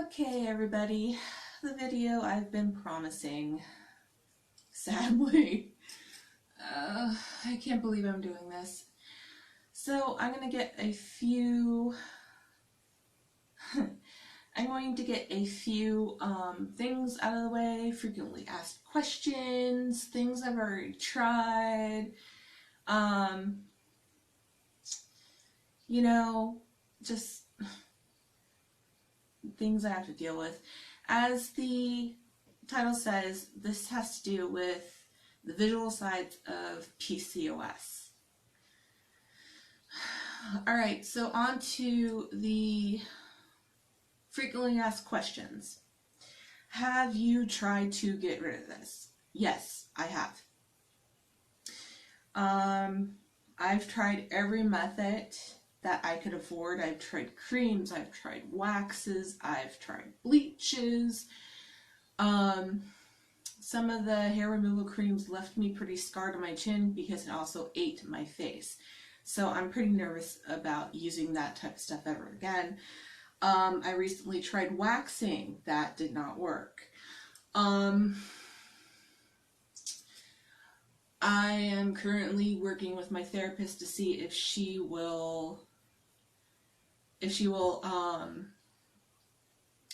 Okay, everybody, the video I've been promising, sadly. I can't believe I'm doing this. So I'm going to get a few, things out of the way, frequently asked questions, things I've already tried, just things I have to deal with. As the title says, this has to do with the visual sides of PCOS. Alright, so on to the frequently asked questions. Have you tried to get rid of this? Yes, I have. I've tried every method that I could afford. I've tried creams, I've tried waxes, I've tried bleaches. Some of the hair removal creams left me pretty scarred on my chin because it also ate my face. So I'm pretty nervous about using that type of stuff ever again. I recently tried waxing. That did not work. I am currently working with my therapist to see if she will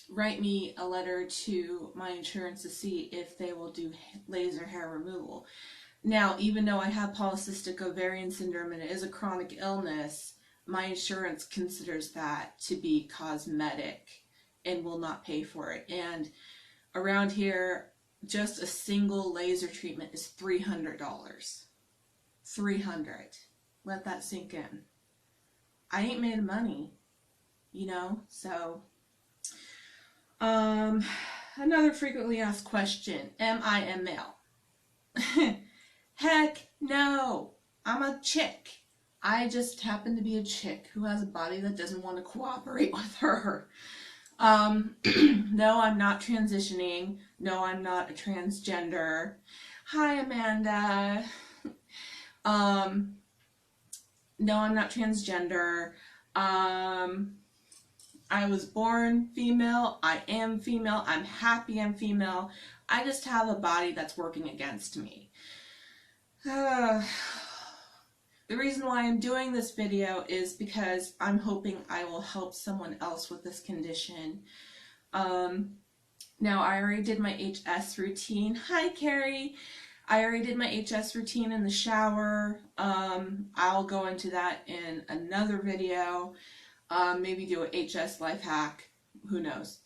write me a letter to my insurance to see if they will do laser hair removal. Now, even though I have polycystic ovarian syndrome and it is a chronic illness, my insurance considers that to be cosmetic and will not pay for it. And around here, just a single laser treatment is $300. $300. Let that sink in. I ain't made money, so. Another frequently asked question, am I a male? Heck no, I'm a chick. I just happen to be a chick who has a body that doesn't want to cooperate with her. No, I'm not transitioning. No, I'm not a transgender. Hi, Amanda. No, I'm not transgender. I was born female. I am female. I'm happy I'm female. I just have a body that's working against me. The reason why I'm doing this video is because I'm hoping I will help someone else with this condition. Now, I already did my HS routine. Hi, Carrie. I already did my HS routine in the shower. I'll go into that in another video. Maybe do a HS life hack. Who knows?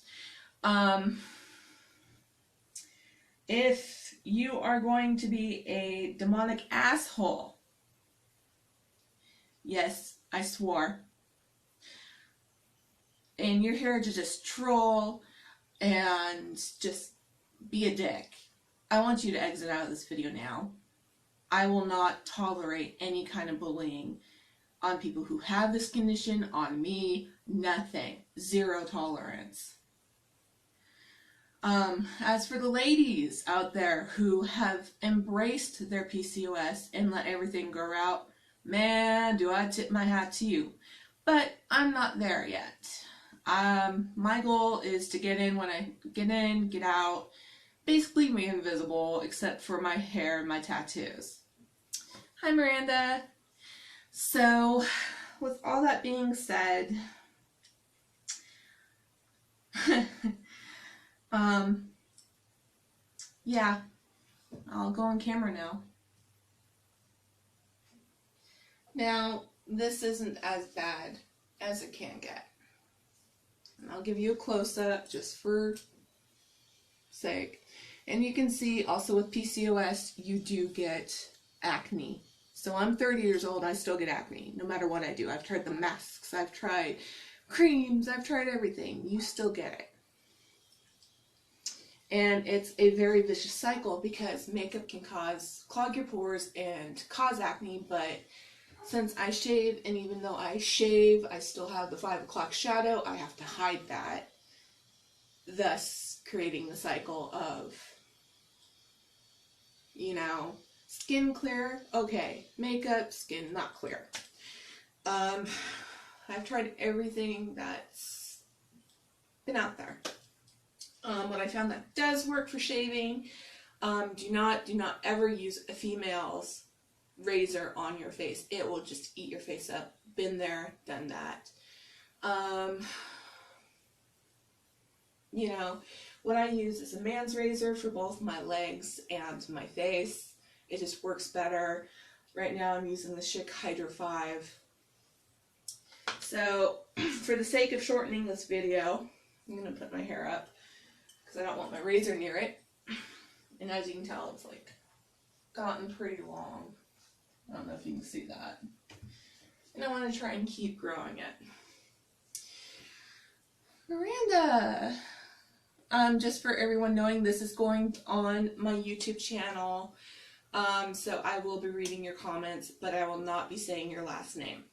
If you are going to be a demonic asshole, yes, I swore, and you're here to just troll and just be a dick, I want you to exit out of this video now. I will not tolerate any kind of bullying on people who have this condition, on me, nothing. Zero tolerance. As for the ladies out there who have embraced their PCOS and let everything grow out, man, do I tip my hat to you. But I'm not there yet. My goal is to get in when I get in, get out, basically be invisible except for my hair and my tattoos. Hi, Miranda. So, with all that being said, yeah, I'll go on camera now. Now, this isn't as bad as it can get. And I'll give you a close-up just for sake. And you can see also with PCOS, you do get acne. So I'm 30 years old, I still get acne, no matter what I do. I've tried the masks, I've tried creams, I've tried everything. You still get it. And it's a very vicious cycle because makeup can clog your pores and cause acne, but since I shave, and even though I shave, I still have the 5 o'clock shadow, I have to hide that, thus creating the cycle of, skin clear, okay, makeup, skin not clear. I've tried everything that's been out there. What I found that does work for shaving, do not ever use a female's razor on your face. It will just eat your face up. Been there, done that. You know, what I use is a man's razor for both my legs and my face. It just works better. Right now I'm using the Schick Hydro 5. So, for the sake of shortening this video, I'm going to put my hair up because I don't want my razor near it. And as you can tell, it's like gotten pretty long. I don't know if you can see that. And I want to try and keep growing it. Miranda! Just for everyone knowing, this is going on my YouTube channel. So I will be reading your comments, but I will not be saying your last name.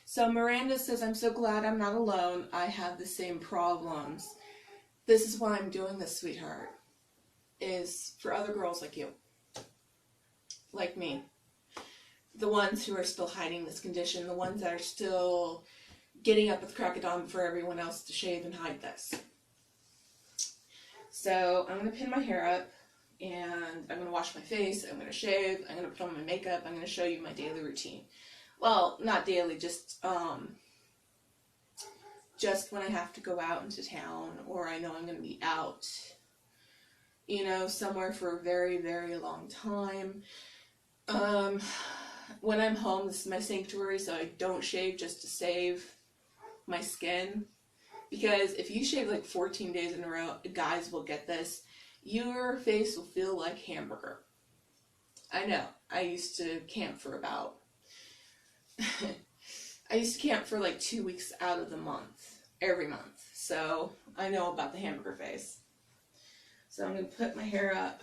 So Miranda says, I'm so glad I'm not alone. I have the same problems. This is why I'm doing this, sweetheart. Is for other girls like you. Like me. The ones who are still hiding this condition. The ones that are still getting up at the crack of dawn for everyone else to shave and hide this. So I'm going to pin my hair up. And I'm going to wash my face, I'm going to shave, I'm going to put on my makeup, I'm going to show you my daily routine. Well, not daily, just when I have to go out into town, or I know I'm going to be out, you know, somewhere for a very, very long time. When I'm home, this is my sanctuary, so I don't shave just to save my skin. Because if you shave like 14 days in a row, guys will get this. Your face will feel like hamburger. I know. I used to camp for about... I used to camp for like 2 weeks out of the month. Every month. So, I know about the hamburger face. So, I'm going to put my hair up.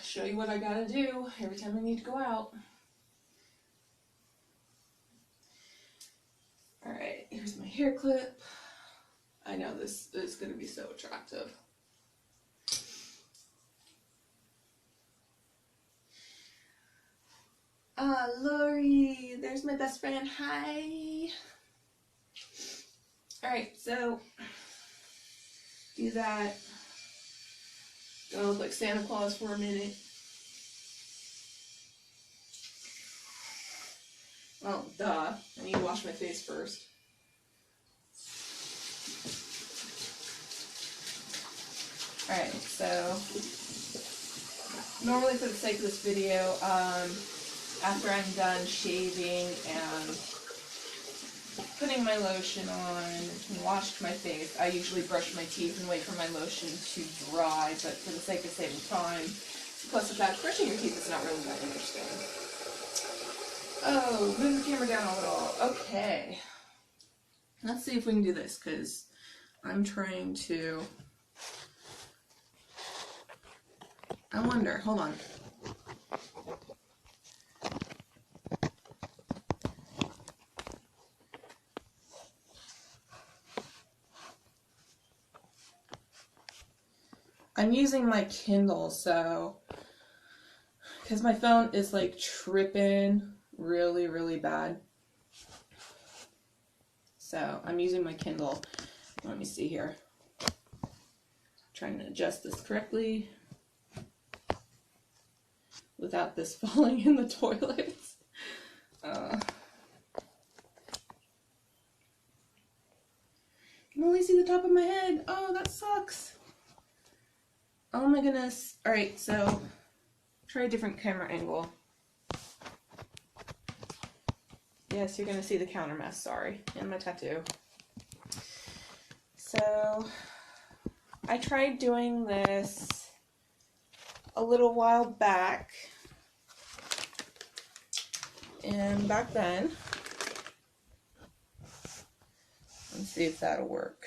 Show you what I gotta do every time I need to go out. Alright, here's my hair clip. I know this is going to be so attractive. Lori, there's my best friend. Hi. Alright, so do that. Gonna look like Santa Claus for a minute. Well, duh. I need to wash my face first. Alright, so normally for the sake of this video, after I'm done shaving and putting my lotion on and washed my face, I usually brush my teeth and wait for my lotion to dry, but for the sake of saving time, plus the fact brushing your teeth is not really that interesting. Oh, move the camera down a little. Okay. Let's see if we can do this, because I'm trying to... I wonder, hold on. I'm using my Kindle, so, because my phone is like tripping really, really bad. So, I'm using my Kindle. Let me see here. Trying to adjust this correctly without this falling in the toilet. Can only see the top of my head. Oh, that sucks. Oh my goodness. Alright, so try a different camera angle. Yes, you're gonna see the counter mess, sorry, and my tattoo. So, I tried doing this a little while back, and back then, let's see if that'll work.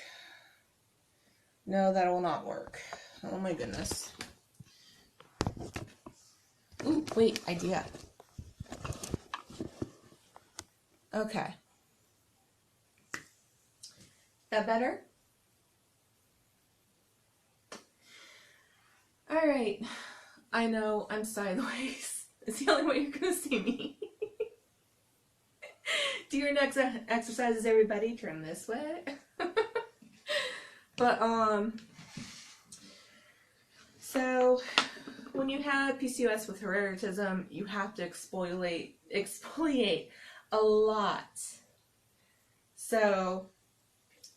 No, that will not work. Oh my goodness. Ooh, wait, idea. Okay. That better? Alright. I know I'm sideways. It's the only way you're gonna see me. Do your next exercises, everybody. Turn this way. But, so when you have PCOS with hereditism, you have to exfoliate a lot. So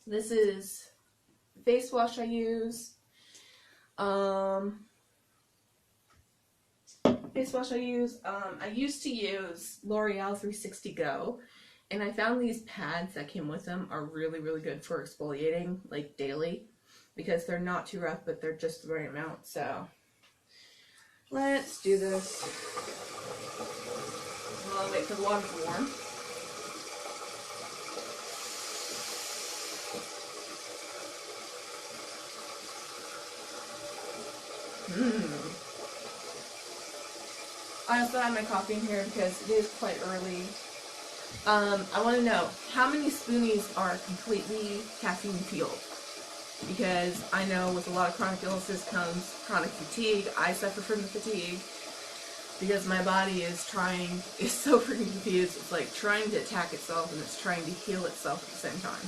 this is face wash I use. I used to use L'Oreal 360 Go, and I found these pads that came with them are really, really good for exfoliating, like daily, because they're not too rough, but they're just the right amount. So let's do this. I'll wait for the water to warm. I also have my coffee in here because it is quite early. I want to know how many spoonies are completely caffeine fueled, because I know with a lot of chronic illnesses comes chronic fatigue. I suffer from the fatigue because my body is so freaking confused. It's like trying to attack itself and it's trying to heal itself at the same time.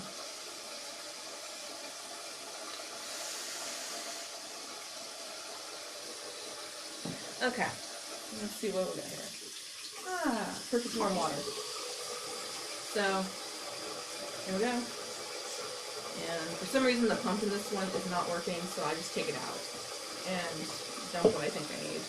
Okay, let's see what we got here. Perfect warm water. So, here we go. And for some reason the pump in this one is not working, so I just take it out and dump what I think I need.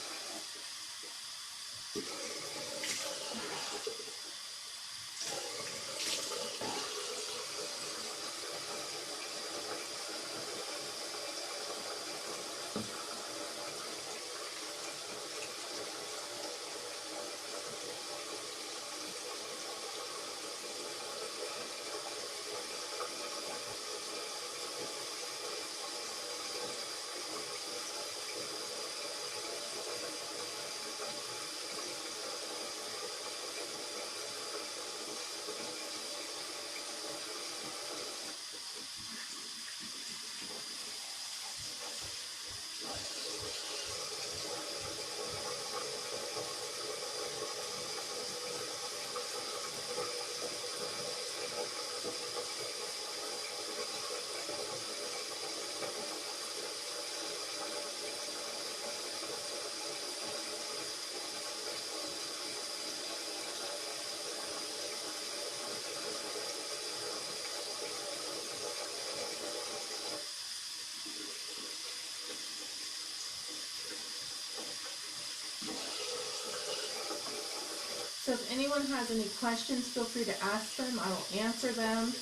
So if anyone has any questions, feel free to ask them. I will answer them.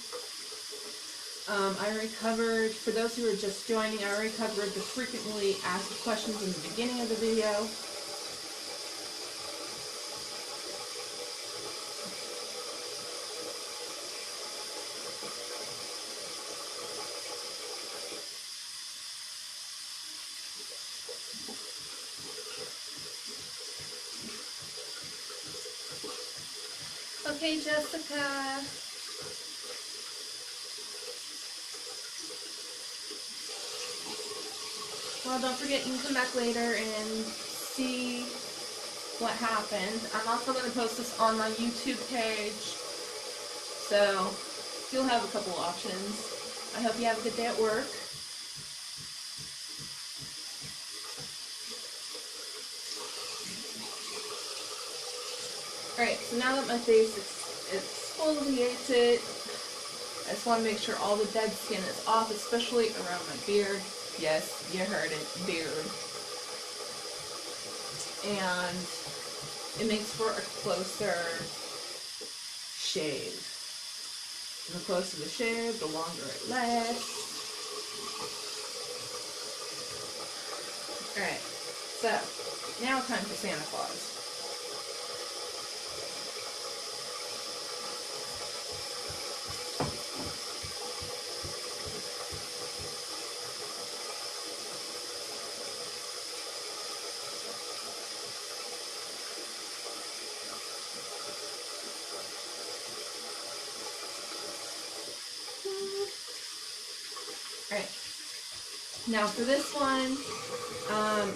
I already covered, for those who are just joining, I already covered the frequently asked questions in the beginning of the video. Okay, Jessica. Well, don't forget, you can come back later and see what happened. I'm also going to post this on my YouTube page, so you'll have a couple options. I hope you have a good day at work. Alright, so now that my face is exfoliated, I just want to make sure all the dead skin is off, especially around my beard. Yes, you heard it, beard. And it makes for a closer shave. And the closer the shave, the longer it lasts. Alright, so now time for Santa Claus. Alright, now for this one,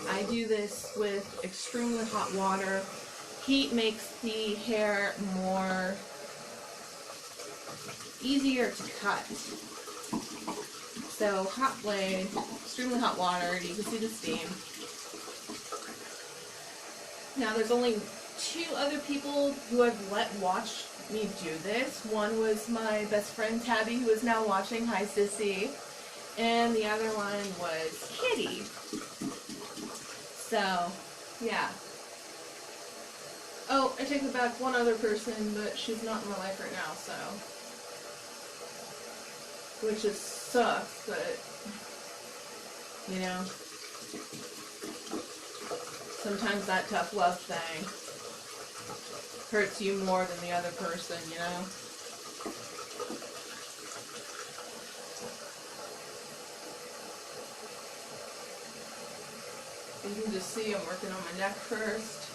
I do this with extremely hot water. Heat makes the hair easier to cut. So hot blade, extremely hot water, you can see the steam. Now there's only 2 other people who I've let watch me do this. One was my best friend Tabby, who is now watching. Hi Sissy. And the other one was Kitty. So, yeah. Oh, I take it back, one other person, but she's not in my life right now, so. Which just sucks, but, you know. Sometimes that tough love thing hurts you more than the other person, you know? You can just see I'm working on my neck first.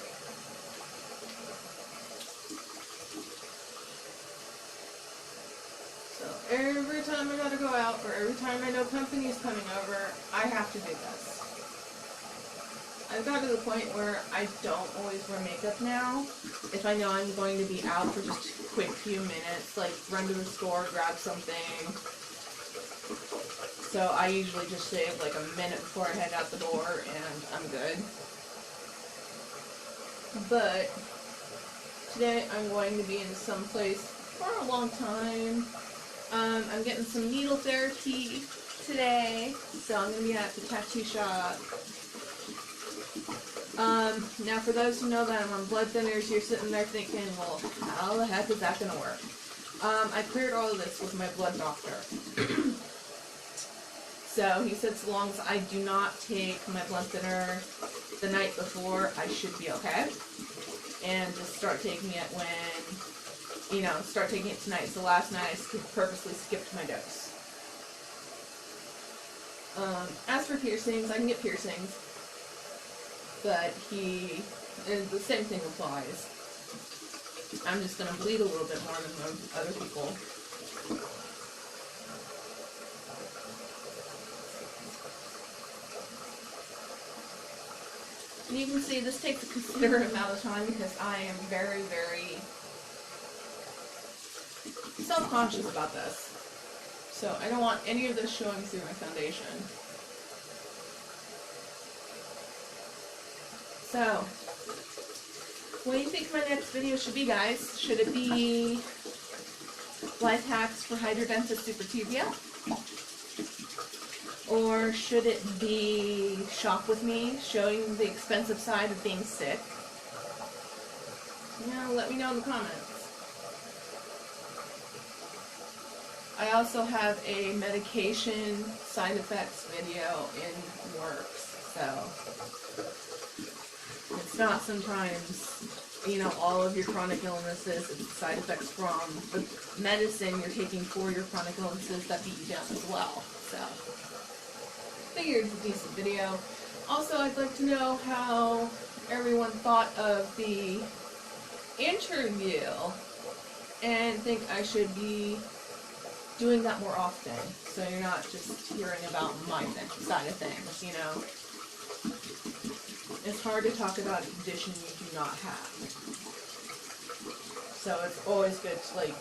So every time I gotta go out, or every time I know company's coming over, I have to do this. I've got to the point where I don't always wear makeup now. If I know I'm going to be out for just a quick few minutes, like run to the store, grab something. So I usually just shave like a minute before I head out the door and I'm good. But today I'm going to be in some place for a long time. I'm getting some needle therapy today, so I'm going to be at the tattoo shop. Now for those who know that I'm on blood thinners, you're sitting there thinking, well, how the heck is that going to work? I cleared all of this with my blood doctor. So he said so long as I do not take my blood thinner the night before, I should be okay. And just start taking it when, you know, start taking it tonight. So last night I purposely skipped my dose. As for piercings, I can get piercings. But the same thing applies. I'm just going to bleed a little bit more than other people. And you can see this takes a considerable amount of time because I am very, very self-conscious about this. So I don't want any of this showing through my foundation. So, what do you think my next video should be, guys? Should it be life hacks for hydrodentis supertubia? Or should it be shop with me, showing the expensive side of being sick? Yeah, let me know in the comments. I also have a medication side effects video in works, so it's not sometimes, you know, all of your chronic illnesses, it's side effects from the medicine you're taking for your chronic illnesses that beat you down as well. So, figured it's a decent video. Also, I'd like to know how everyone thought of the interview and think I should be doing that more often, so you're not just hearing about my side of things, you know. It's hard to talk about a condition you do not have. So it's always good to, like,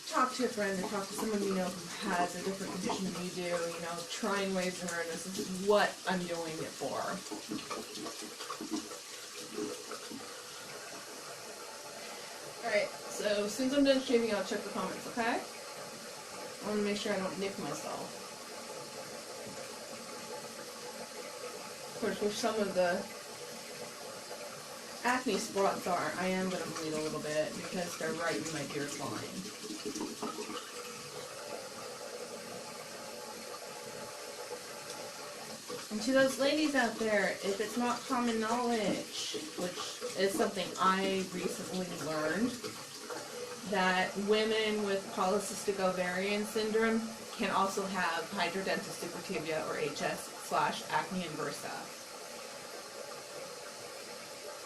talk to a friend or talk to someone you know who has a different condition than you do, you know, try and raise awareness. This is what I'm doing it for. Alright, so since I'm done shaving, I'll check the comments, okay? I want to make sure I don't nick myself. Of course, where some of the acne spots are, I am going to bleed a little bit because they're right in my beard line. And to those ladies out there, if it's not common knowledge, which is something I recently learned, that women with polycystic ovarian syndrome can also have hydrodentis supertubia or HS/acne inversa.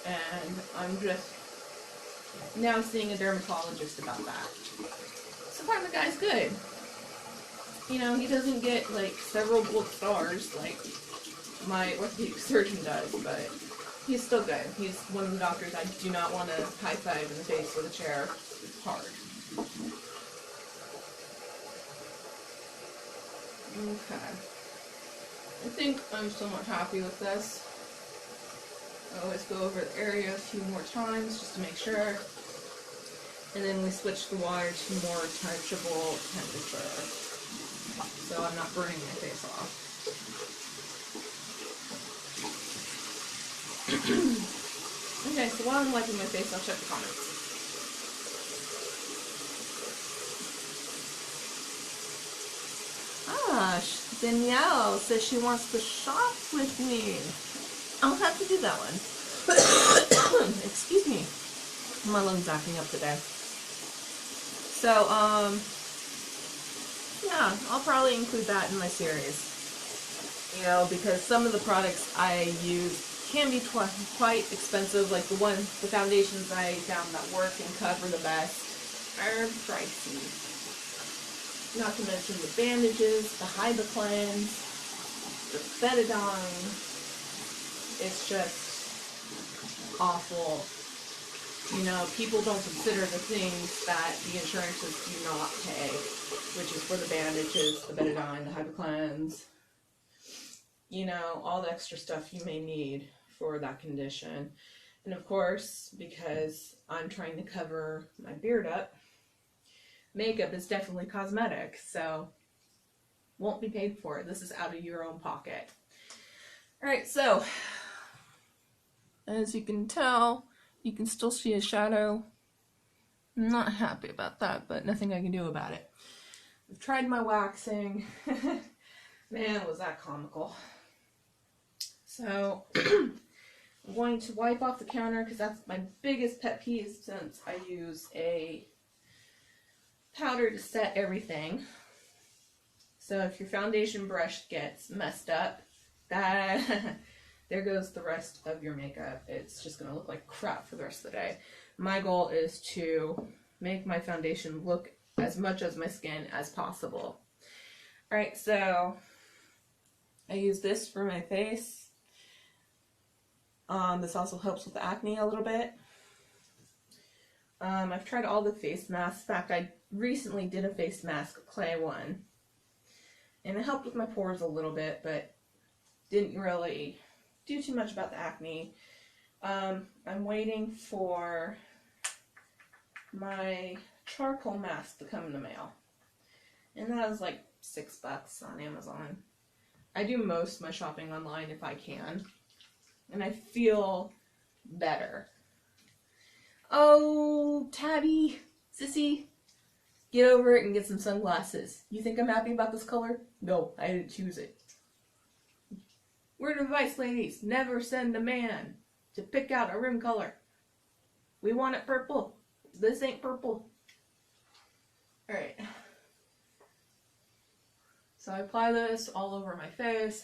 And I'm just now seeing a dermatologist about that. So far the guy's good. You know, he doesn't get like several gold stars like my orthopedic surgeon does, but he's still good. He's one of the doctors I do not want to high five in the face with a chair hard. Okay. I think I'm somewhat happy with this. I always go over the area a few more times just to make sure. And then we switch the water to more touchable temperature, so I'm not burning my face off. Okay, so while I'm wiping my face, I'll check the comments. Ah, Danielle says she wants to shop with me. I'll have to do that one. Excuse me. My lungs acting up today. So, yeah, I'll probably include that in my series. You know, because some of the products I use can be quite expensive. Like the foundations I found that work and cover the best are pricey. Not to mention the bandages, the Hibiclens, the betadine. It's just awful. You know, people don't consider the things that the insurances do not pay, which is for the bandages, the betadine, the Hibiclens, you know, all the extra stuff you may need for that condition. And of course, because I'm trying to cover my beard up, makeup is definitely cosmetic, so won't be paid for it. This is out of your own pocket. Alright, so as you can tell, you can still see a shadow. I'm not happy about that, but nothing I can do about it. I've tried my waxing. Man, was that comical. So, I'm going to wipe off the counter because that's my biggest pet peeve since I use a powder to set everything. So if your foundation brush gets messed up, there goes the rest of your makeup. It's just going to look like crap for the rest of the day. My goal is to make my foundation look as much as my skin as possible. Alright, so I use this for my face. This also helps with acne a little bit. I've tried all the face masks. In fact, I recently did a face mask, a clay one. And it helped with my pores a little bit, but didn't really do too much about the acne. I'm waiting for my charcoal mask to come in the mail. And that was like $6 on Amazon. I do most of my shopping online if I can. And I feel better. Oh, Tabby, sissy, get over it and get some sunglasses. You think I'm happy about this color? No, I didn't choose it. Word of advice, ladies, never send a man to pick out a rim color. We want it purple. This ain't purple. Alright. So I apply this all over my face.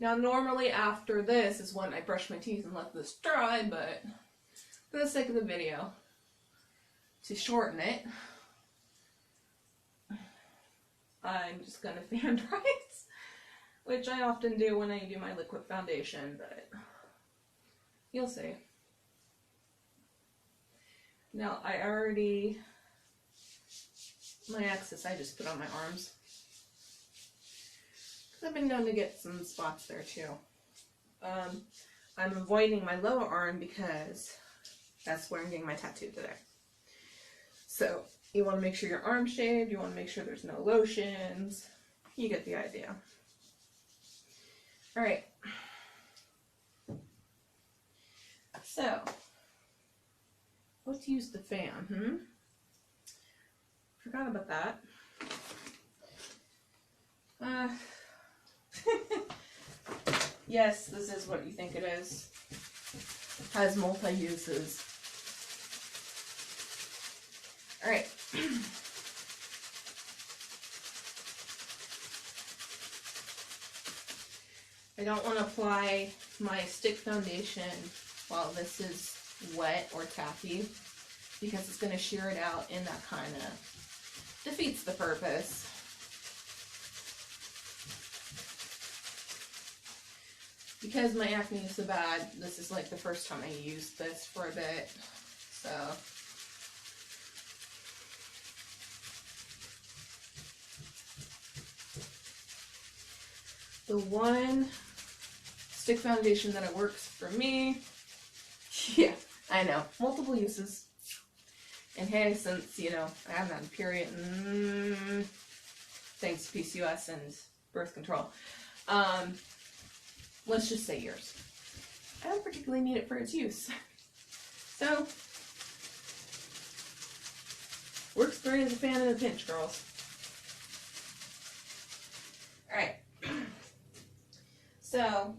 Now normally after this is when I brush my teeth and let this dry, but for the sake of the video, to shorten it, I'm just going to fan dry it, which I often do when I do my liquid foundation, but you'll see. Now my excess I just put on my arms. I've been known to get some spots there too. I'm avoiding my lower arm because that's where I'm getting my tattoo today. So you want to make sure your arm's shaved, you want to make sure there's no lotions. You get the idea. Alright. So, let's use the fan, Forgot about that. Yes, this is what you think it is. Has multi-uses. Alright. I don't want to apply my stick foundation while this is wet or taffy because it's going to shear it out and that kind of defeats the purpose. Because my acne is so bad, this is like the first time I used this for a bit, so. the one stick foundation that works for me. Yeah, I know. Multiple uses. And hey, since, you know, I haven't had a period, thanks to PCOS and birth control, let's just say years. I don't particularly need it for its use. So, works great as a fan in a pinch, girls. Alright. So,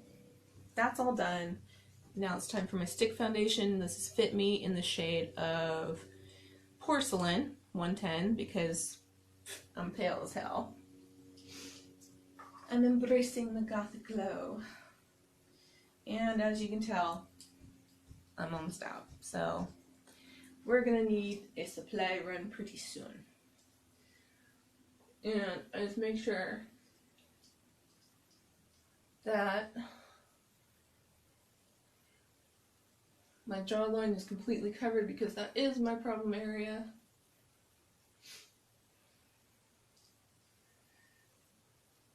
that's all done. Now it's time for my stick foundation. This is Fit Me in the shade of Porcelain 110 because I'm pale as hell. I'm embracing the gothic glow. And as you can tell, I'm almost out. So we're gonna need a supply run pretty soon. And I just make sure that my jawline is completely covered because that is my problem area.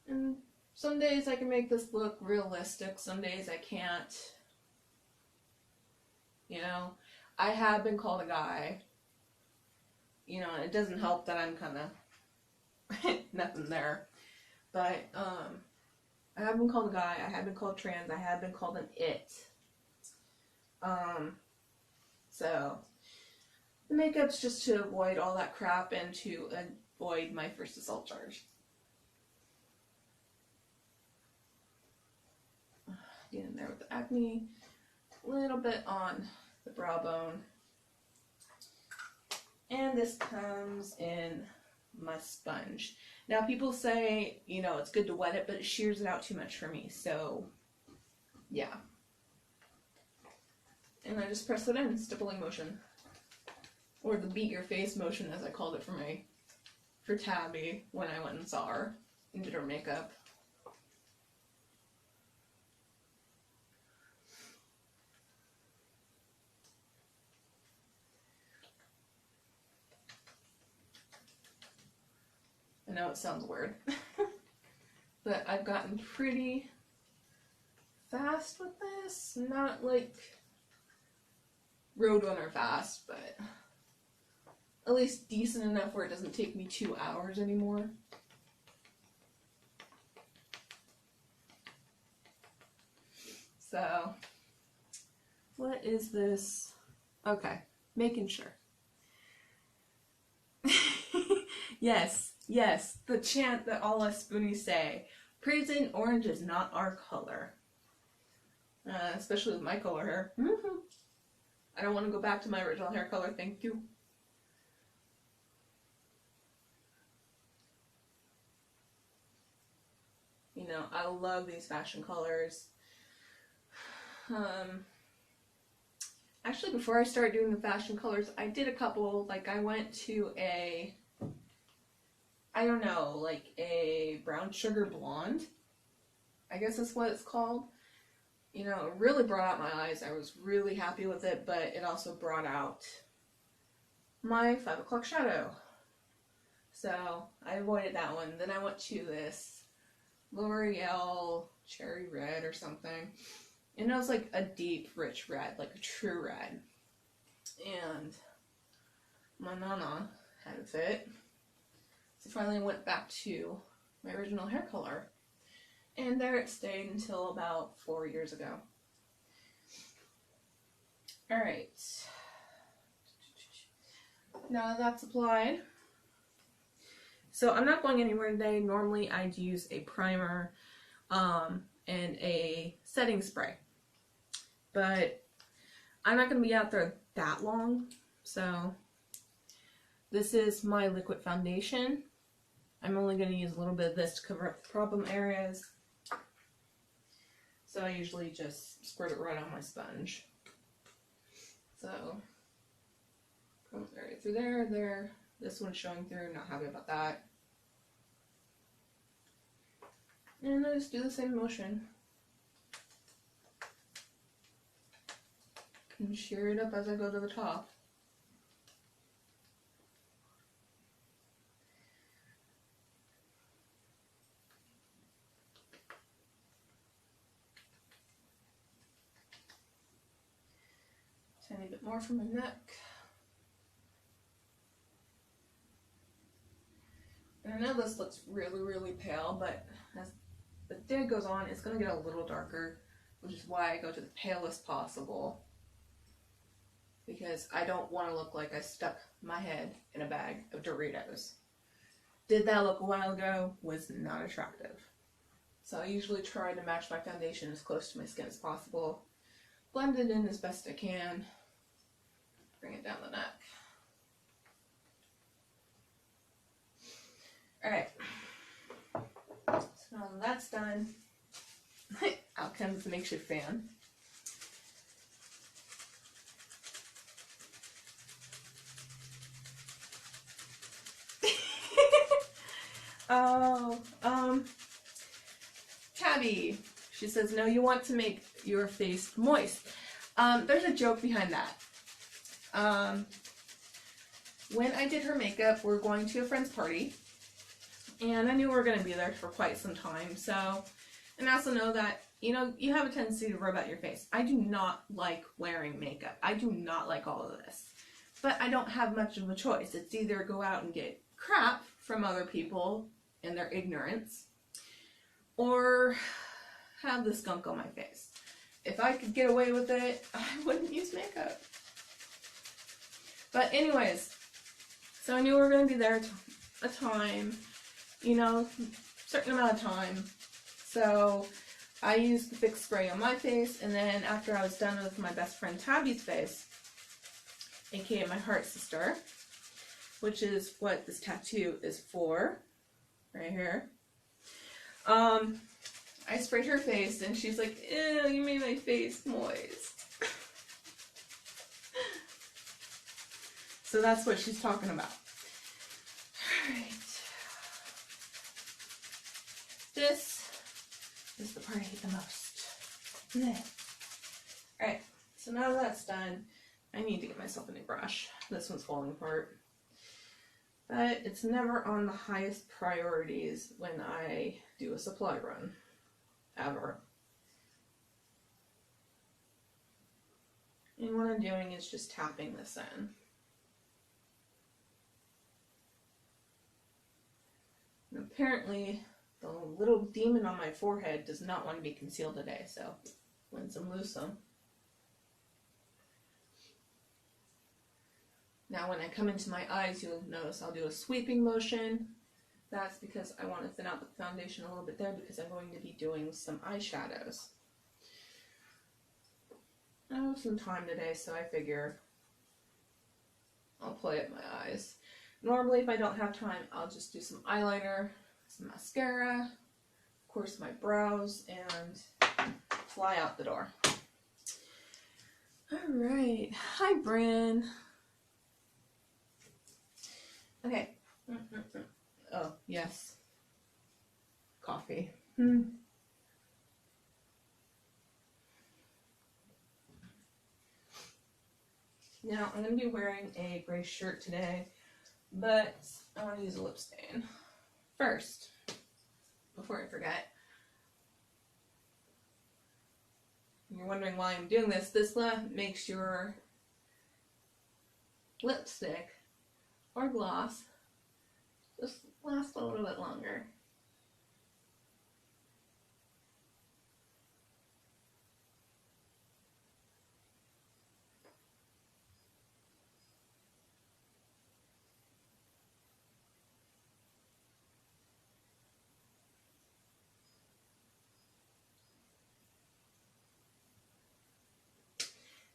And some days I can make this look realistic, some days I can't. You know, I have been called a guy. You know, it doesn't help that I'm kind of nothing there. But I have been called a guy, I have been called trans, I have been called an it. So the makeup's just to avoid all that crap and to avoid my first assault charge. Get in there with the acne, a little bit on the brow bone. And this comes in my sponge. Now people say, you know, it's good to wet it, but it shears it out too much for me, so yeah. And I just press it in, stippling motion. Or the beat your face motion, as I called it for Tabby when I went and saw her and did her makeup. I know it sounds weird, but I've gotten pretty fast with this. Not like Roadrunner fast, but at least decent enough where it doesn't take me 2 hours anymore. So, what is this? Okay, making sure. Yes, the chant that all us spoonies say. Prison orange is not our color. Especially with my color hair. I don't want to go back to my original hair color, thank you. You know, I love these fashion colors. Actually, before I started doing the fashion colors, I did a couple. Like, I went to a, I don't know, like a brown sugar blonde. I guess that's what it's called. You know, it really brought out my eyes. I was really happy with it, but it also brought out my 5 o'clock shadow. So I avoided that one. Then I went to this L'Oreal cherry red or something. And it was like a deep, rich red, like a true red. And my nana had a fit. So finally I went back to my original hair color. And there it stayed until about 4 years ago. Alright. Now that's applied. So I'm not going anywhere today. Normally I'd use a primer and a setting spray. But I'm not going to be out there that long. So this is my liquid foundation. I'm only going to use a little bit of this to cover up the problem areas. So I usually just squirt it right on my sponge. So, right through there. This one's showing through, not happy about that. And I just do the same motion. And shear it up as I go to the top. Tiny bit more from my neck. And I know this looks really, really pale, but as the day goes on, it's going to get a little darker, which is why I go to the palest possible. Because I don't want to look like I stuck my head in a bag of Doritos. Did that look a while ago? Was not attractive. So I usually try to match my foundation as close to my skin as possible. Blend it in as best I can. Bring it down the neck. Alright. So now that that's done, out comes the makeshift fan. Tabby, she says, no, you want to make your face moist. There's a joke behind that. When I did her makeup, we're going to a friend's party, and I knew we were going to be there for quite some time, so, and I also know that, you know, you have a tendency to rub out your face. I do not like wearing makeup. I do not like all of this, but I don't have much of a choice. It's either go out and get crap from other people and their ignorance, or have the skunk on my face. If I could get away with it, I wouldn't use makeup. But anyways, so I knew we were going to be there a time, you know, certain amount of time. So I used the fix spray on my face, and then after I was done with my best friend Tabby's face, aka my heart sister, which is what this tattoo is for, right here. I sprayed her face, and she's like, ew, you made my face moist. So that's what she's talking about. Alright. This is the part I hate the most. Alright, so now that's done, I need to get myself a new brush. This one's falling apart. But it's never on the highest priorities when I do a supply run. Ever. And what I'm doing is just tapping this in. And apparently, the little demon on my forehead does not want to be concealed today, so win some, lose some. Now when I come into my eyes, you'll notice I'll do a sweeping motion. That's because I want to thin out the foundation a little bit there, because I'm going to be doing some eyeshadows. I have some time today, so I figure I'll play at my eyes. Normally, if I don't have time, I'll just do some eyeliner, some mascara, of course my brows, and fly out the door. Alright, hi Bryn. Okay. Oh, yes. Coffee. Now, I'm going to be wearing a gray shirt today, but I want to use a lip stain. First, before I forget, you're wondering why I'm doing this. This makes your lipstick or gloss just last a little bit longer.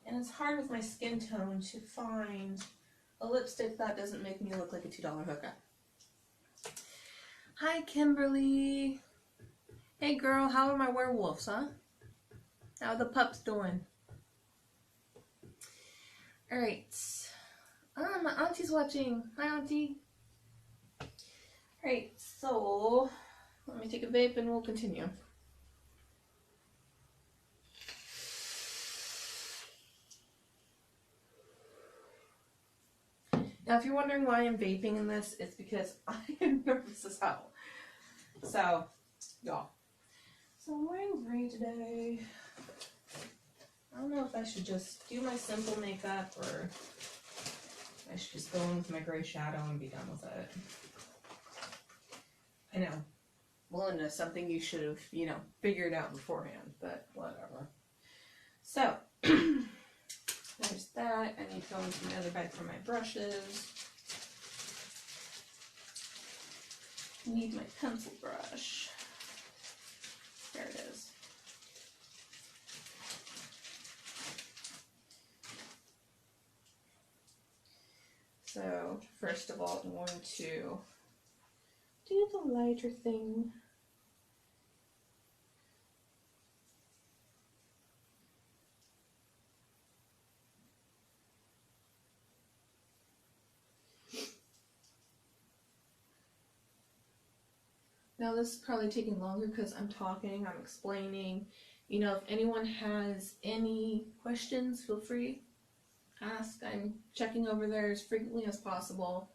And it's hard with my skin tone to find a lipstick that doesn't make me look like a $2 hookup. Hi, Kimberly. Hey, girl, how are my werewolves, huh? How are the pups doing? Alright. My auntie's watching. Hi, auntie. Alright, so let me take a vape and we'll continue. Now, if you're wondering why I'm vaping in this, it's because I am nervous as hell. So, y'all. So I'm wearing gray today. I don't know if I should just do my simple makeup or I should just go in with my gray shadow and be done with it. I know. Melinda, something you should have, you know, figured out beforehand, but whatever. So, there's that. I need to go into my other bag for my brushes. I need my pencil brush. There it is. So, first of all, I'm going to do the lighter thing. Now this is probably taking longer because I'm talking, I'm explaining. You know, if anyone has any questions, feel free, ask. I'm checking over there as frequently as possible.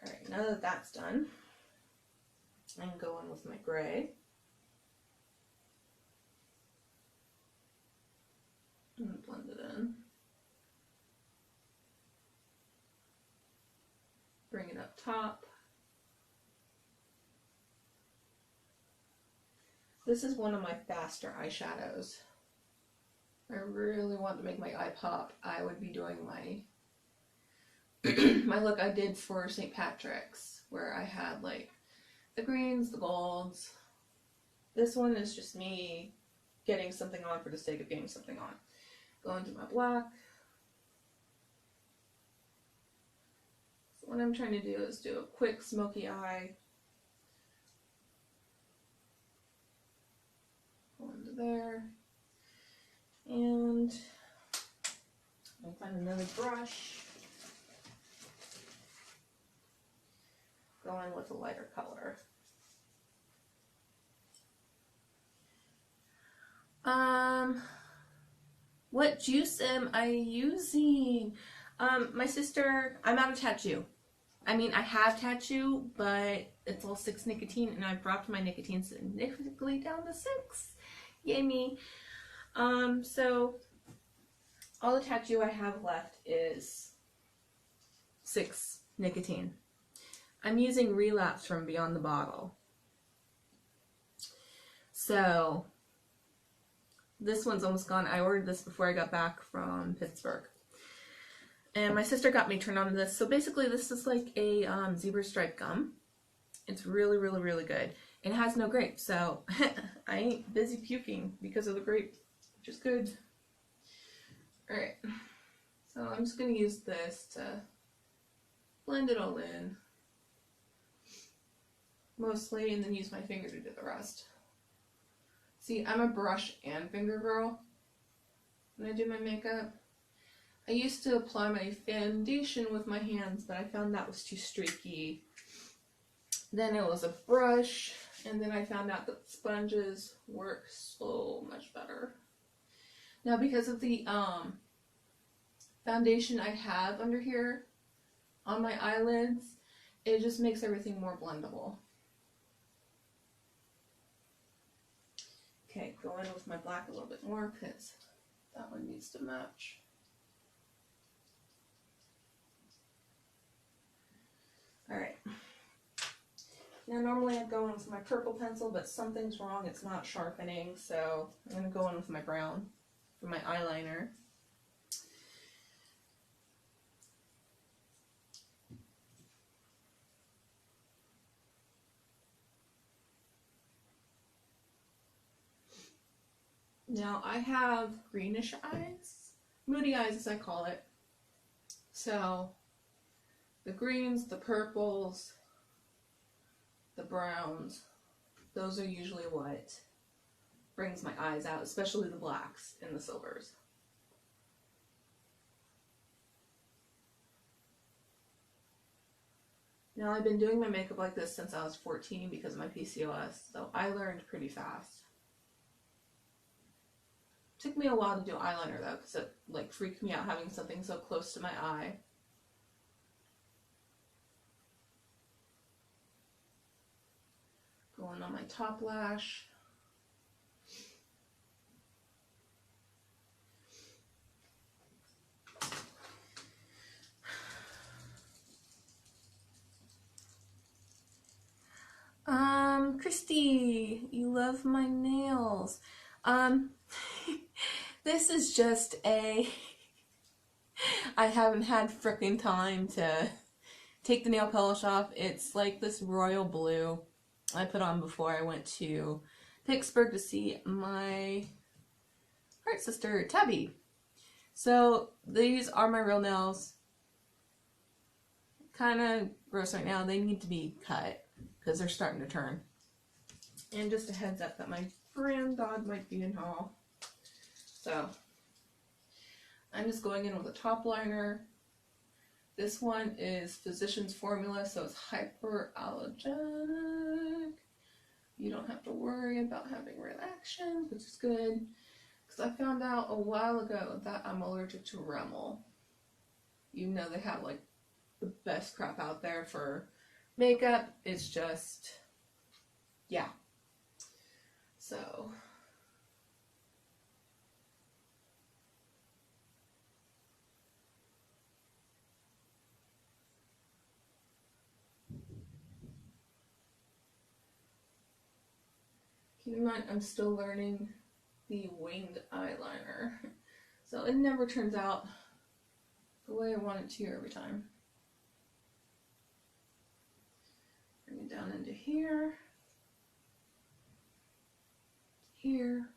Alright, now that that's done, I can go in with my gray. And blend it in. Bring it up top. This is one of my faster eyeshadows. I really want to make my eye pop. I would be doing my my look I did for St. Patrick's, where I had like the greens, the golds. This one is just me getting something on for the sake of getting something on. Go into my black. So what I'm trying to do is do a quick smoky eye. Go into there. And I'll find another brush. Go in with a lighter color. What juice am I using? My sister, I'm out of tattoo. I mean, I have tattoo, but it's all 6 nicotine, and I've dropped my nicotine significantly down to 6. Yay me. So all the tattoo I have left is 6 nicotine. I'm using Relapse from Beyond the Bottle. So this one's almost gone. I ordered this before I got back from Pittsburgh. And my sister got me turned on to this. So basically this is like a zebra stripe gum. It's really, really, really good. It has no grape, so I ain't busy puking because of the grape, which is good. Alright, so I'm just going to use this to blend it all in. Mostly, and then use my finger to do the rest. See, I'm a brush and finger girl when I do my makeup. I used to apply my foundation with my hands, but I found that was too streaky. Then it was a brush, and then I found out that sponges work so much better. Now, because of the foundation I have under here on my eyelids, it just makes everything more blendable. Okay, go in with my black a little bit more because that one needs to match. Alright. Now normally I'd go in with my purple pencil, but something's wrong, it's not sharpening, so I'm going to go in with my brown for my eyeliner. Now I have greenish eyes, moody eyes as I call it. So the greens, the purples, the browns, those are usually what brings my eyes out, especially the blacks and the silvers. Now I've been doing my makeup like this since I was 14 because of my PCOS, so I learned pretty fast. Took me a while to do eyeliner though, because it like freaked me out having something so close to my eye. Go going on my top lash. Christy, you love my nails. This is just I haven't had frickin' time to take the nail polish off. It's like this royal blue I put on before I went to Pittsburgh to see my heart sister, Tabby. So these are my real nails. Kind of gross right now. They need to be cut because they're starting to turn. And just a heads up that my granddad might be in hall. So I'm just going in with a top liner. This one is Physician's Formula, so it's hyperallergenic. You don't have to worry about having reaction, which is good. Because I found out a while ago that I'm allergic to Rimmel. You know they have like the best crap out there for makeup. It's just, yeah. So keep in mind, I'm still learning the winged eyeliner. So it never turns out the way I want it to every time. Bring it down into here. Here.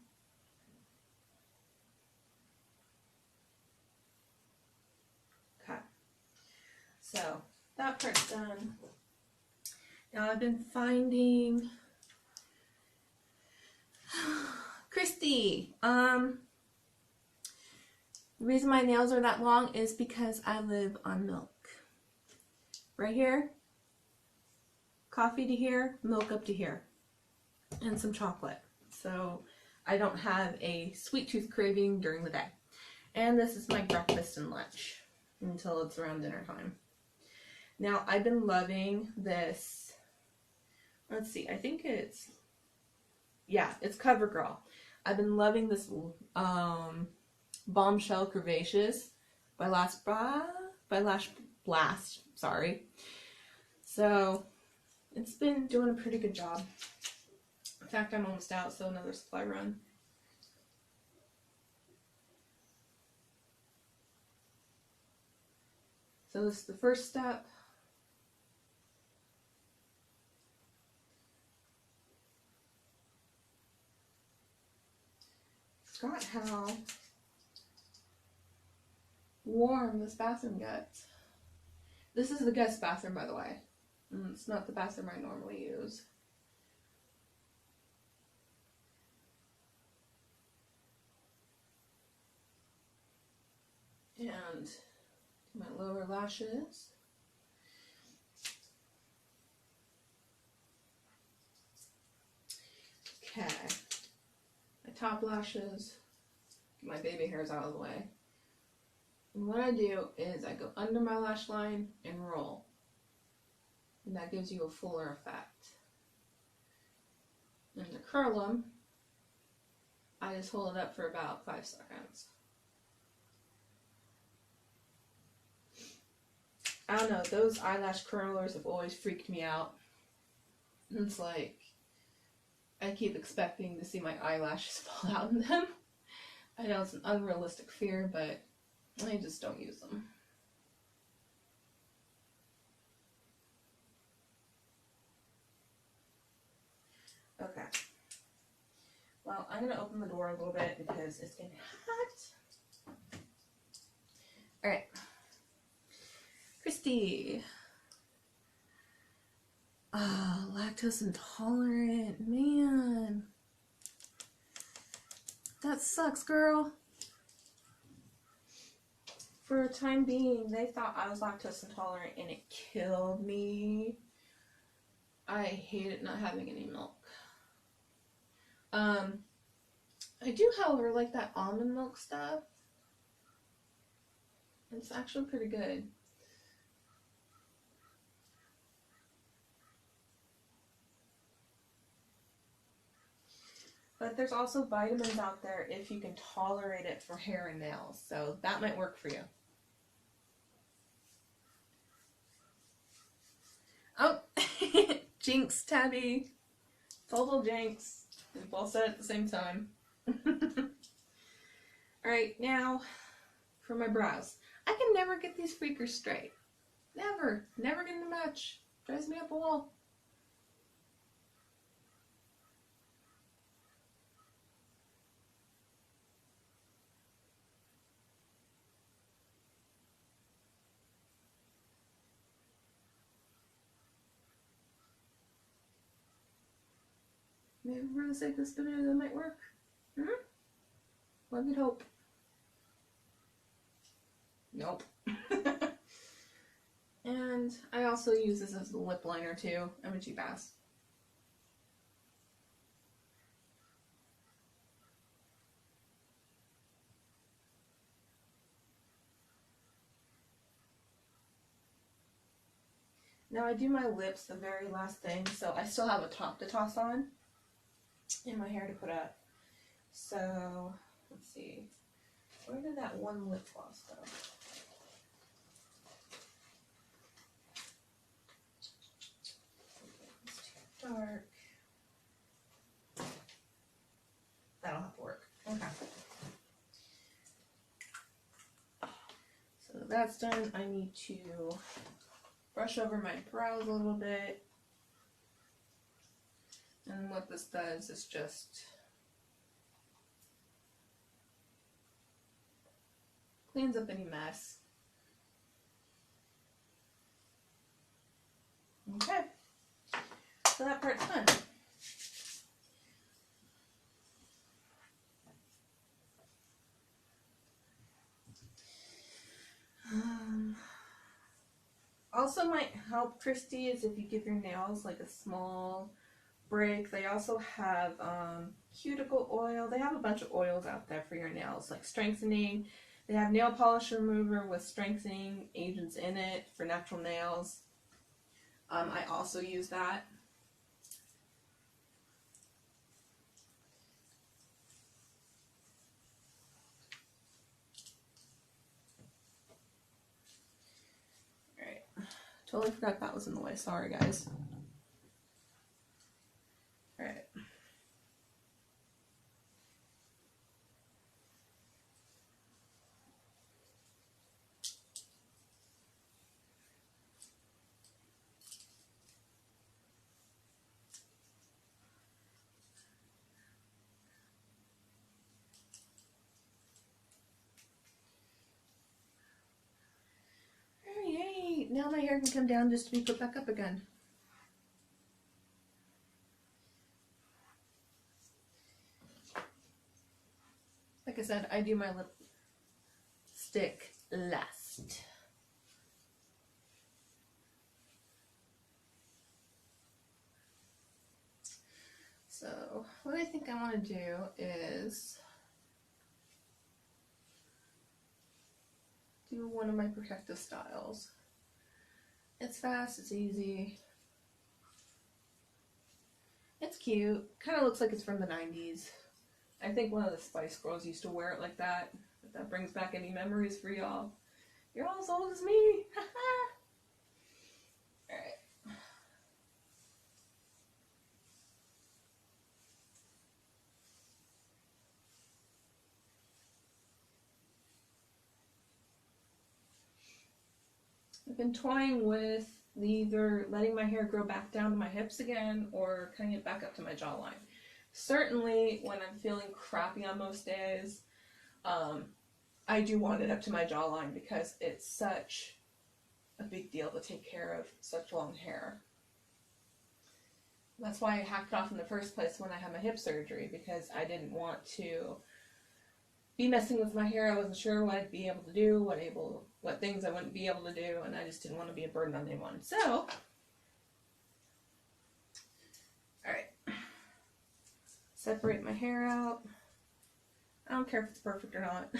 Okay. So that part's done. Now I've been finding Christy, the reason my nails are that long is because I live on milk. Right here, coffee to here, milk up to here, and some chocolate. So I don't have a sweet tooth craving during the day. And this is my breakfast and lunch until it's around dinner time. Now I've been loving this, let's see, I think it's, yeah, it's CoverGirl. I've been loving this Bombshell Curvaceous by Lash Blast, sorry. So it's been doing a pretty good job. In fact, I'm almost out, so another supply run. So this is the first step. Forgot how warm this bathroom gets. This is the guest bathroom, by the way. It's not the bathroom I normally use. And my lower lashes. Okay. My top lashes. Get my baby hairs out of the way. And what I do is I go under my lash line and roll. And that gives you a fuller effect. And to curl them, I just hold it up for about 5 seconds. I don't know, those eyelash curlers have always freaked me out. It's like, I keep expecting to see my eyelashes fall out in them. I know it's an unrealistic fear, but I just don't use them. Okay. Well, I'm going to open the door a little bit because it's getting hot. Alright. Christy. Oh, lactose intolerant. Man. That sucks, girl. For a time being, they thought I was lactose intolerant and it killed me. I hated not having any milk. I do, however, like that almond milk stuff. It's actually pretty good. But there's also vitamins out there if you can tolerate it for hair and nails. So that might work for you. Oh, jinx, Tabby. Total jinx. We both said it at the same time. Alright, now for my brows. I can never get these freakers straight. Never. Never get them to match. Drives me up a wall. Maybe for the sake of this video that might work. One could hope. Nope. And I also use this as a lip liner too. I'm a cheap ass. Now I do my lips the very last thing, so I still have a top to toss on and my hair to put up. So, let's see. Where did that one lip gloss go? It's too dark. That'll have to work. Okay. So that's done. I need to brush over my brows a little bit. And what this does is just cleans up any mess. Okay. So that part's done. Also might help, Christy, is if you give your nails like a small break. They also have cuticle oil. They have a bunch of oils out there for your nails, like strengthening. They have nail polish remover with strengthening agents in it for natural nails. I also use that. Alright. Totally forgot that was in the way. Sorry, guys. Alright. Alright, now my hair can come down just to be put back up again. Like I said, I do my lipstick last. So what I think I want to do is do one of my protective styles. It's fast, it's easy, it's cute, kind of looks like it's from the 90s. I think one of the Spice Girls used to wear it like that. If that brings back any memories for y'all. You're all as old as me! Alright. I've been toying with either letting my hair grow back down to my hips again or cutting it back up to my jawline. Certainly when I'm feeling crappy on most days, I do want it up to my jawline because it's such a big deal to take care of such long hair. That's why I hacked off in the first place when I had my hip surgery, because I didn't want to be messing with my hair. I wasn't sure what I'd be able to do, what things I wouldn't be able to do, and I just didn't want to be a burden on anyone. So, alright. Separate my hair out. I don't care if it's perfect or not.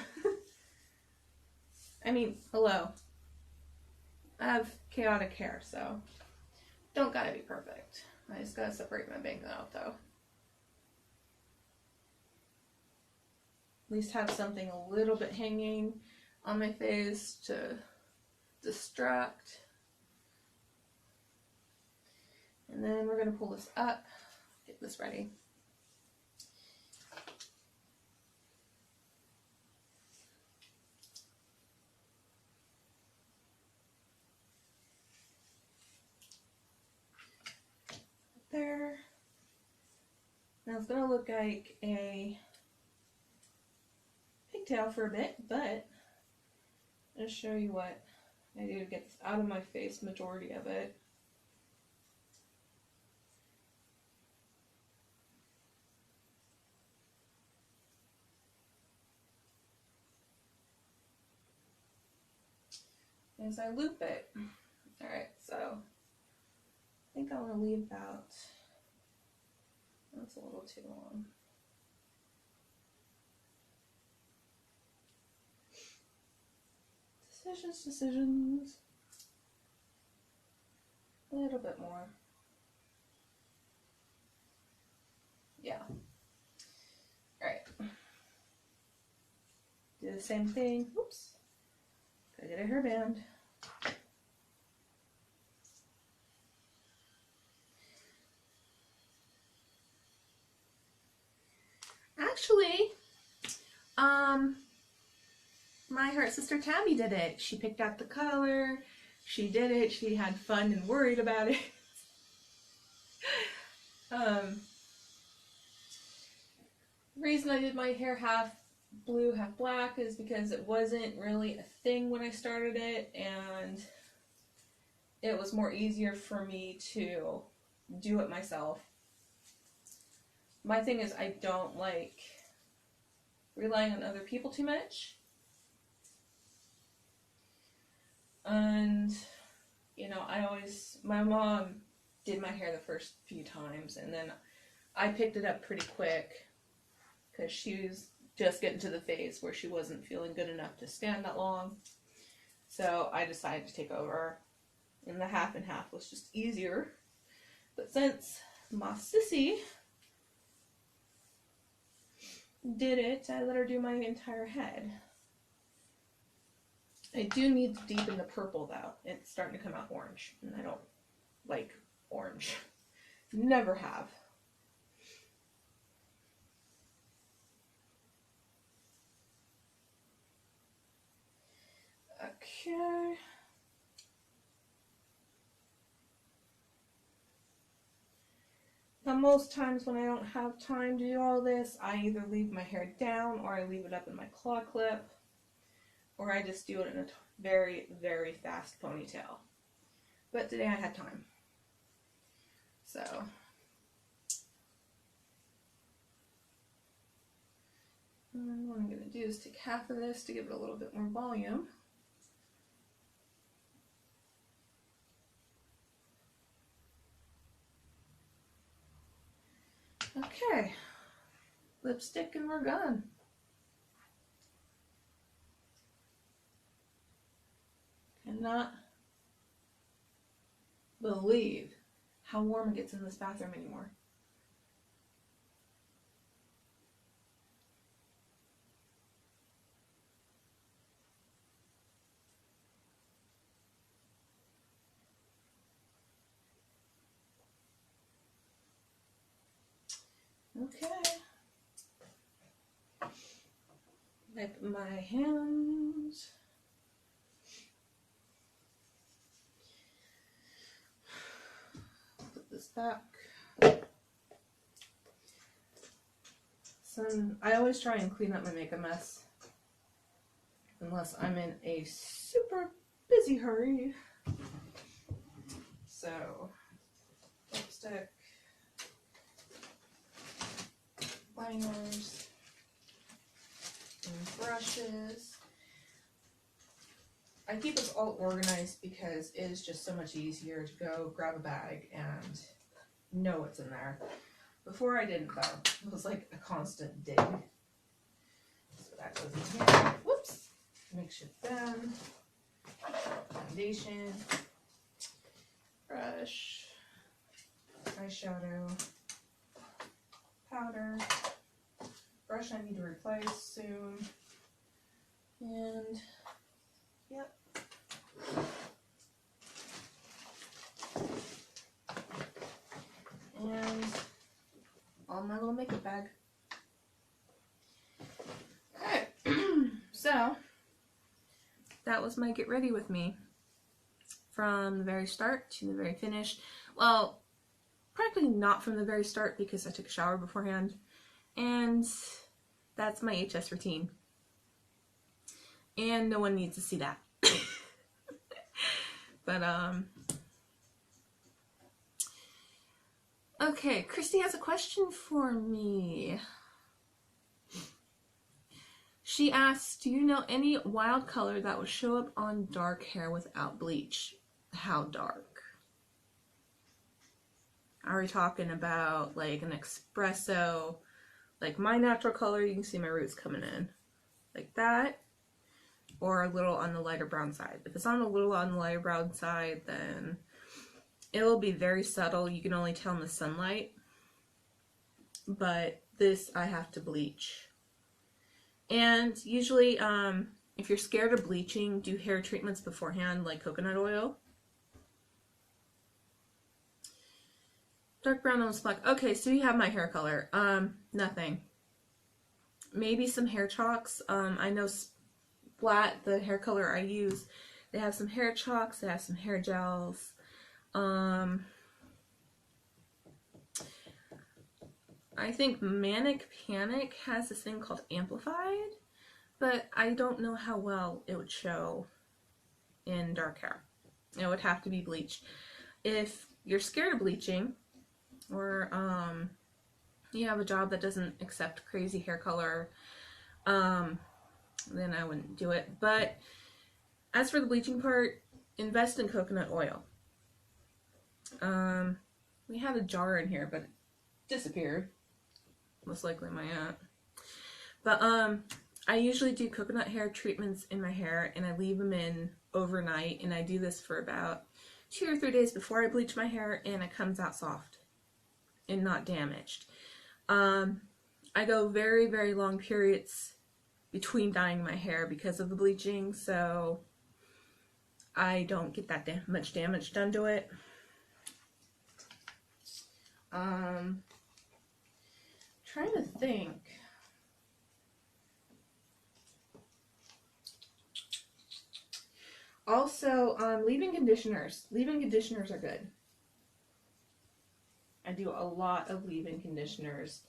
I mean, hello. I have chaotic hair, so don't gotta be perfect. I just gotta separate my bangs out, though. At least have something a little bit hanging on my face to distract. And then we're going to pull this up, get this ready. There. Now it's going to look like a pigtail for a bit, but I'll show you what I do to get this out of my face, majority of it. As I loop it. Alright, so I think I want to leave about, that's a little too long. Decisions. A little bit more. Yeah. Alright. Do the same thing. Oops. Gotta get a hairband. Actually, my heart sister Tabby did it. She picked out the color. She did it. She had fun and worried about it. The reason I did my hair half blue, half black is because it wasn't really a thing when I started it, and it was more easier for me to do it myself. My thing is I don't like relying on other people too much. And, you know, my mom did my hair the first few times, and then I picked it up pretty quick because she was just getting to the phase where she wasn't feeling good enough to stand that long. So I decided to take over, and the half and half was just easier. But since my sissy did it, I let her do my entire head. I do need to deepen the purple though. It's starting to come out orange, and I don't like orange. Never have. Okay. Now most times when I don't have time to do all this, I either leave my hair down or I leave it up in my claw clip, or I just do it in a very, very fast ponytail. But today I had time. So what I'm going to do is take half of this to give it a little bit more volume. Okay, lipstick and we're done. Cannot believe how warm it gets in this bathroom anymore. Okay. Wipe my hands. Put this back. I always try and clean up my makeup mess, unless I'm in a super busy hurry. So, lipstick, liners, and brushes. I keep this all organized because it is just so much easier to go grab a bag and know what's in there. Before I didn't though. It was like a constant dig. So that goes in here. Whoops. Makeshift pen. Foundation. Brush. Eyeshadow. Powder. brush I need to replace soon. And, yep. And all my little makeup bag. Alright, so that was my get ready with me from the very start to the very finish. Well, practically not from the very start because I took a shower beforehand, and that's my HS routine. And no one needs to see that. But, okay, Christy has a question for me. She asks, do you know any wild color that will show up on dark hair without bleach? How dark? Are we talking about like an espresso, like my natural color? You can see my roots coming in like that, or a little on the lighter brown side. If it's on a little on the lighter brown side, then it will be very subtle. You can only tell in the sunlight. But this I have to bleach. And usually, if you're scared of bleaching, do hair treatments beforehand, like coconut oil. Dark brown, almost black. Okay, so you have my hair color. Nothing. Maybe some hair chalks. I know Splat, the hair color I use, they have some hair chalks, they have some hair gels. I think Manic Panic has this thing called Amplified, but I don't know how well it would show in dark hair. It would have to be bleached. If you're scared of bleaching, or you have a job that doesn't accept crazy hair color, then I wouldn't do it. But as for the bleaching part, invest in coconut oil. We had a jar in here, but it disappeared. Most likely my aunt. But I usually do coconut hair treatments in my hair, and I leave them in overnight, and I do this for about 2 or 3 days before I bleach my hair, and it comes out soft and not damaged. I go very, very long periods between dyeing my hair because of the bleaching, so I don't get that much damage done to it. Trying to think. Also, leave-in conditioners. Leave-in conditioners are good. I do a lot of leave-in conditioners.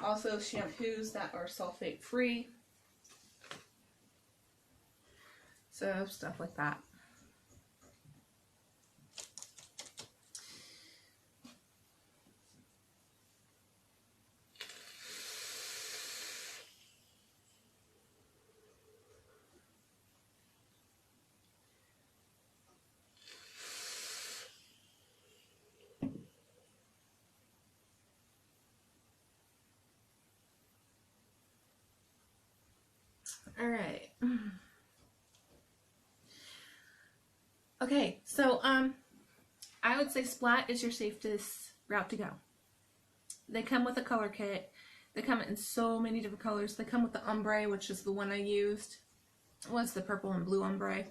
Also, shampoos that are sulfate free. So, stuff like that. All right. Okay, so I would say Splat is your safest route to go. They come with a color kit. They come in so many different colors. They come with the ombre, which is the one I used. It was the purple and blue ombre.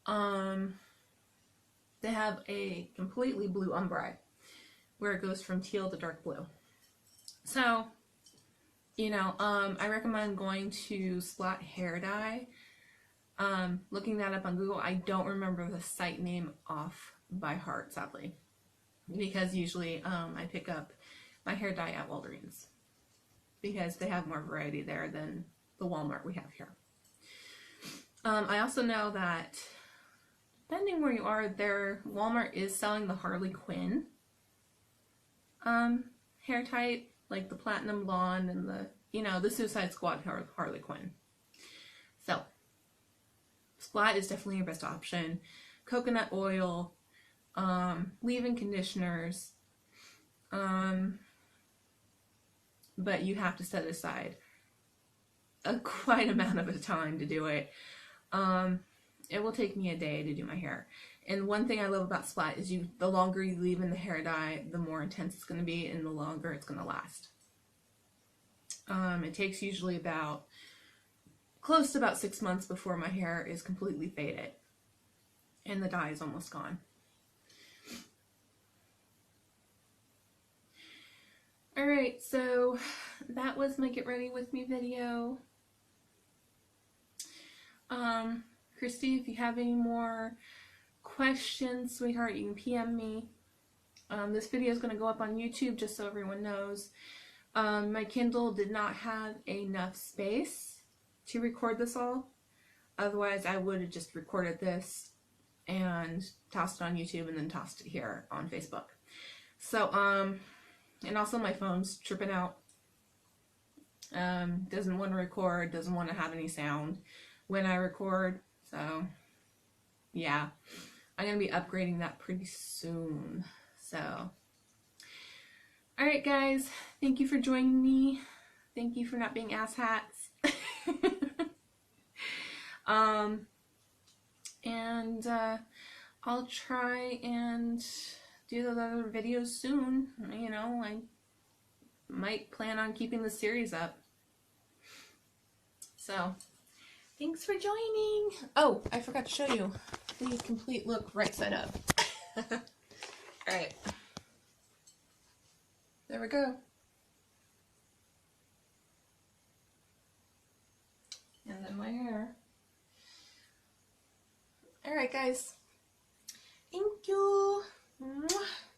They have a completely blue ombre where it goes from teal to dark blue. So, you know, I recommend going to Splat Hair Dye. Looking that up on Google, I don't remember the site name off by heart, sadly, because usually I pick up my hair dye at Walgreens because they have more variety there than the Walmart we have here. I also know that depending where you are, their Walmart is selling the Harley Quinn hair type, like the Platinum Blonde and the, you know, the Suicide Squad Harley Quinn. So, Splat is definitely your best option. Coconut oil, leave-in conditioners, but you have to set aside a quite amount of a time to do it. It will take me a day to do my hair. And one thing I love about Splat is the longer you leave in the hair dye, the more intense it's going to be and the longer it's going to last. It takes usually about close to about 6 months before my hair is completely faded and the dye is almost gone. Alright, so that was my get ready with me video. Christy, if you have any more questions, sweetheart, you can PM me. This video is going to go up on YouTube just so everyone knows. My Kindle did not have enough space to record this all. Otherwise, I would have just recorded this and tossed it on YouTube and then tossed it here on Facebook. So, and also my phone's tripping out. Doesn't want to record, doesn't want to have any sound when I record. So, yeah. I'm going to be upgrading that pretty soon. So, alright guys, thank you for joining me. Thank you for not being asshats. I'll try and do those other videos soon. You know, I might plan on keeping the series up. So, thanks for joining. Oh, I forgot to show you the complete look right side up. Alright. There we go. And then my hair. Alright guys. Thank you. Mwah.